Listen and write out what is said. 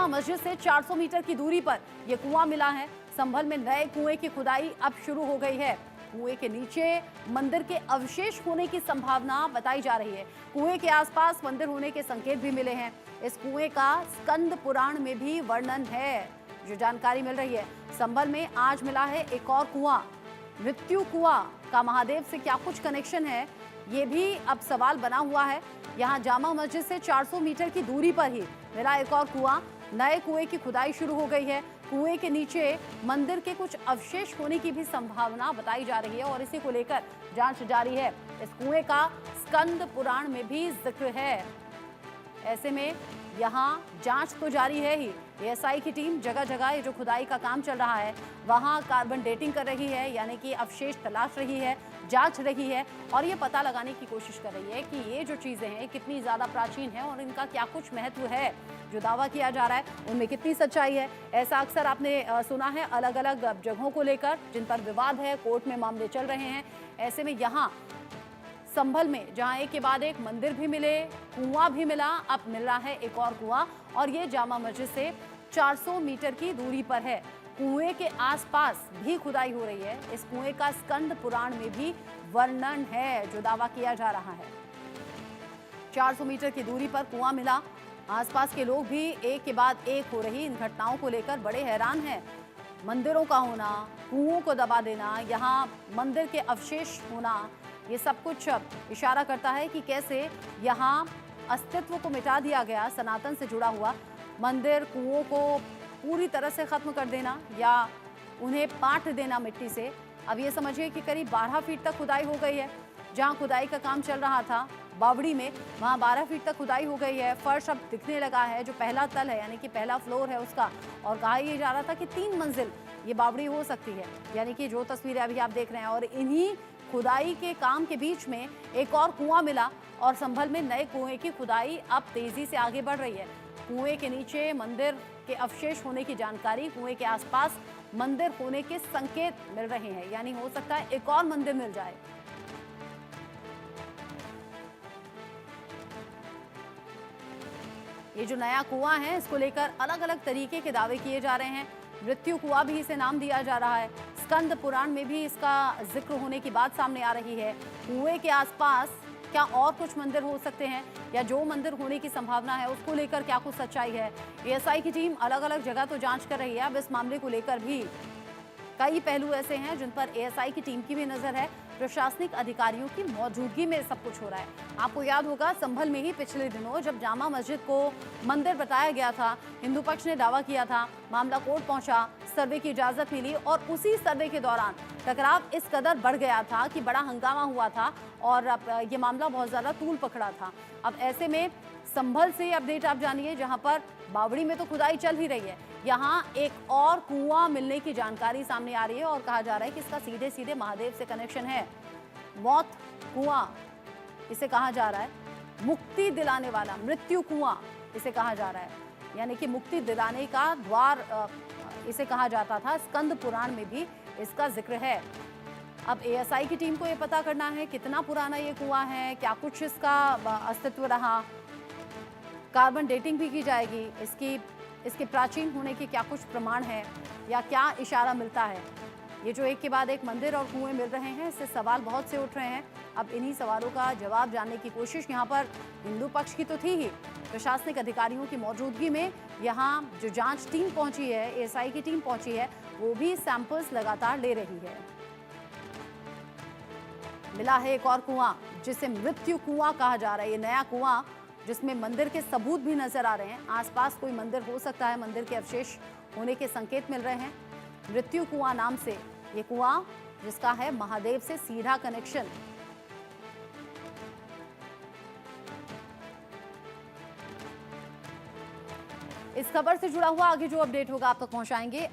जामा मस्जिद से 400 मीटर की दूरी पर यह कुआं मिला है। संभल में नए कुएं की खुदाई अब शुरू हो गई है। कुएं के नीचे मंदिर के अवशेष होने की संभावना बताई जा रही है। कुएं के आसपास मंदिर होने के संकेत भी मिले हैं। इस कुएं का स्कंद पुराण में भी वर्णन है, जो जानकारी मिल रही है। संभल में आज मिला है एक और कुआं। मृत्यु कुआं का महादेव से क्या कुछ कनेक्शन है, ये भी अब सवाल बना हुआ है। यहाँ जामा मस्जिद से 400 मीटर की दूरी पर ही मिला एक और कुआं। नए कुएं की खुदाई शुरू हो गई है। कुएं के नीचे मंदिर के कुछ अवशेष होने की भी संभावना बताई जा रही है और इसी को लेकर जांच जारी है। इस कुएं का स्कंद पुराण में भी जिक्र है। ऐसे में यहाँ जांच तो जारी है ही। एएसआई की टीम जगह जगह ये जो खुदाई का काम चल रहा है वहाँ कार्बन डेटिंग कर रही है, यानी कि अवशेष तलाश रही है, जांच रही है और ये पता लगाने की कोशिश कर रही है कि ये जो चीज़ें हैं कितनी ज़्यादा प्राचीन है और इनका क्या कुछ महत्व है। जो दावा किया जा रहा है उनमें कितनी सच्चाई है। ऐसा अक्सर आपने सुना है अलग अलग जगहों को लेकर जिन पर विवाद है, कोर्ट में मामले चल रहे हैं। ऐसे में यहाँ संभल में जहां एक के बाद एक मंदिर भी मिले, कुआं भी मिला, अब मिल रहा है एक और कुआं और ये जामा मस्जिद से 400 मीटर की दूरी पर है। कुएं के आसपास भी खुदाई हो रही है। इस कुएं का स्कंद पुराण में भी वर्णन है, जो दावा किया जा रहा है। 400 मीटर की दूरी पर कुआं मिला। आसपास के लोग भी एक के बाद एक हो रही इन घटनाओं को लेकर बड़े हैरान हैं। मंदिरों का होना, कुओं को दबा देना, यहाँ मंदिर के अवशेष होना, ये सब कुछ इशारा करता है कि कैसे यहाँ अस्तित्व को मिटा दिया गया। सनातन से जुड़ा हुआ मंदिर, कुओं को पूरी तरह से खत्म कर देना या उन्हें पाट देना मिट्टी से। अब ये समझिए कि करीब 12 फीट तक खुदाई हो गई है। जहाँ खुदाई का काम चल रहा था बावड़ी में, वहाँ 12 फीट तक खुदाई हो गई है। फर्श अब दिखने लगा है, जो पहला तल है यानी कि पहला फ्लोर है उसका। और कहा यह जा रहा था कि 3 मंजिल ये बावड़ी हो सकती है, यानी कि जो तस्वीरें अभी आप देख रहे हैं। और इन्हीं खुदाई के काम के बीच में एक और कुआं मिला और संभल में नए कुएं की खुदाई अब तेजी से आगे बढ़ रही है। कुएं के नीचे मंदिर के अवशेष होने की जानकारी, कुएं के आसपास मंदिर होने के संकेत मिल रहे हैं, यानी हो सकता है एक और मंदिर मिल जाए। ये जो नया कुआं है इसको लेकर अलग अलग तरीके के दावे किए जा रहे हैं। मृत्यु कुआं भी इसे नाम दिया जा रहा है। स्कंद पुराण में भी इसका जिक्र होने की बात सामने आ रही है। कुएं के आसपास क्या और कुछ मंदिर हो सकते हैं या जो मंदिर होने की संभावना है उसको लेकर क्या कुछ सच्चाई है। एएसआई की टीम अलग अलग जगह तो जांच कर रही है। अब इस मामले को लेकर भी कई पहलू ऐसे हैं जिन पर एएसआई की टीम की भी नजर है। प्रशासनिक अधिकारियों की मौजूदगी में सब कुछ हो रहा है। आपको याद होगा संभल में ही पिछले दिनों जब जामा मस्जिद को मंदिर बताया गया था, हिंदू पक्ष ने दावा किया था, मामला कोर्ट पहुंचा, सर्वे की इजाजत मिली और उसी सर्वे के दौरान टकराव इस कदर बढ़ गया था कि बड़ा हंगामा हुआ था और ये मामला बहुत ज्यादा तूल पकड़ा था। अब ऐसे में संभल से अपडेट आप जानिए, जहां पर बावड़ी में तो खुदाई चल ही रही है, यहाँ एक और कुआं मिलने की जानकारी सामने आ रही है और कहा जा रहा है कि इसका सीधे सीधे महादेव से कनेक्शन है। मौत कुआं इसे कहा जा रहा है, मुक्ति दिलाने वाला मृत्यु कुआं इसे कहा जा रहा है, यानी कि मुक्ति दिलाने का द्वार इसे कहा जाता था। स्कंद पुराण में भी इसका जिक्र है। अब एएसआई की टीम को यह पता करना है कितना पुराना ये कुआं है, क्या कुछ इसका अस्तित्व रहा। कार्बन डेटिंग भी की जाएगी, इसके प्राचीन होने के क्या कुछ प्रमाण है या क्या इशारा मिलता है। ये जो एक के बाद एक मंदिर और कुएं मिल रहे हैं, इससे सवाल बहुत से उठ रहे हैं। अब इन्हीं सवालों का जवाब जानने की कोशिश यहाँ पर हिंदू पक्ष की तो थी ही, प्रशासनिक अधिकारियों की मौजूदगी में यहाँ जो जांच टीम पहुंची है, एएसआई की टीम पहुंची है, वो भी सैंपल्स लगातार ले रही है। मिला है एक और कुआं जिसे मृत्यु कुआं कहा जा रहा है। ये नया कुआं जिसमें मंदिर के सबूत भी नजर आ रहे हैं। आसपास कोई मंदिर हो सकता है, मंदिर के अवशेष होने के संकेत मिल रहे हैं। मृत्यु कुआं नाम से ये कुआं जिसका है महादेव से सीधा कनेक्शन। इस खबर से जुड़ा हुआ आगे जो अपडेट होगा आप तक पहुंचाएंगे।